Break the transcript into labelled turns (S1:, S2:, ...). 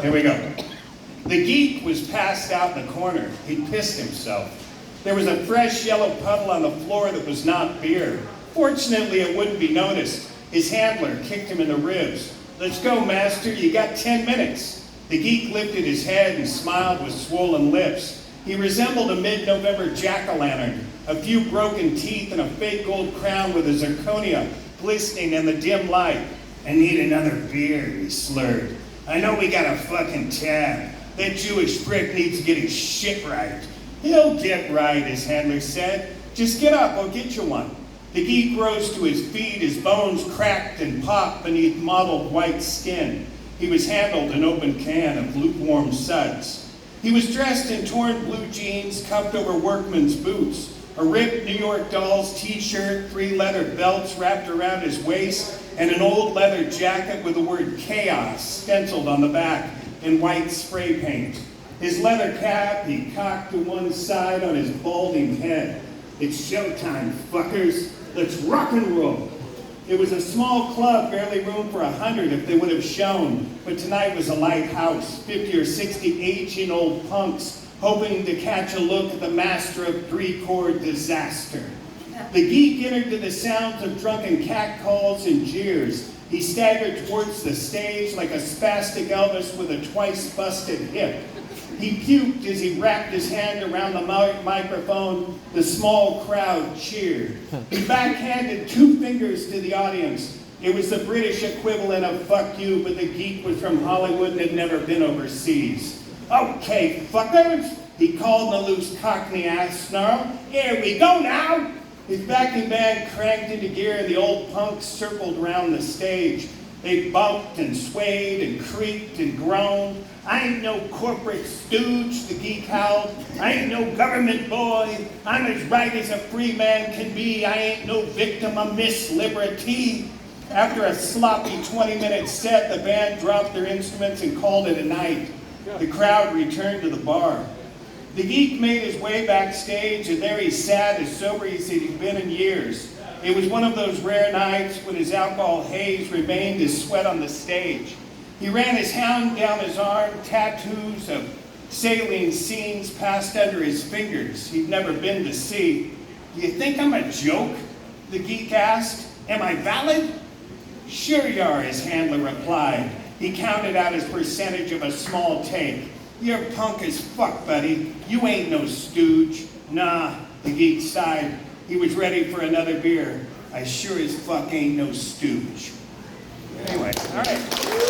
S1: Here we go. The geek was passed out in the corner. He'd pissed himself. There was a fresh yellow puddle on the floor that was not beer. Fortunately, it wouldn't be noticed. His handler kicked him in the ribs. "Let's go, master. You got 10 minutes. The geek lifted his head and smiled with swollen lips. He resembled a mid-November jack-o'-lantern, a few broken teeth and a fake gold crown with a zirconia glistening in the dim light. "I need another beer," he slurred. "I know we got a fucking tab. That Jewish prick needs to get his shit right." "He'll get right," his handler said. "Just get up, I'll get you one." The geek rose to his feet, his bones cracked and popped beneath mottled white skin. He was handled an open can of lukewarm suds. He was dressed in torn blue jeans cuffed over workman's boots, a ripped New York Dolls t-shirt, 3 leather belts wrapped around his waist, and an old leather jacket with the word chaos stenciled on the back in white spray paint. His leather cap he cocked to one side on his balding head. "It's showtime, fuckers. Let's rock and roll." It was a small club, barely room for 100 if they would have shown, but tonight was a light house, 50 or 60 aging old punks hoping to catch a look at the master of 3-chord disaster. The geek entered to the sounds of drunken catcalls and jeers. He staggered towards the stage like a spastic Elvis with a twice-busted hip. He puked as he wrapped his hand around the microphone. The small crowd cheered. He backhanded 2 fingers to the audience. It was the British equivalent of "fuck you," but the geek was from Hollywood and had never been overseas. "Okay, fuckers," he called in a loose Cockney ass snarl. "Here we go now." His backing band cranked into gear and the old punks circled around the stage. They bumped and swayed and creaked and groaned. "I ain't no corporate stooge," the geek howled. "I ain't no government boy. I'm as right as a free man can be. I ain't no victim of Miss Liberty." After a sloppy 20-minute set, the band dropped their instruments and called it a night. The crowd returned to the bar. The geek made his way backstage, and there he sat as sober as he'd been in years. It was one of those rare nights when his alcohol haze remained as sweat on the stage. He ran his hand down his arm, tattoos of saline scenes passed under his fingers he'd never been to see. "Do you think I'm a joke?" the geek asked. "Am I valid?" "Sure you are," his handler replied. He counted out his percentage of a small take. "You're punk as fuck, buddy. You ain't no stooge." "Nah," the geek sighed. He was ready for another beer. "I sure as fuck ain't no stooge." Anyway, all right.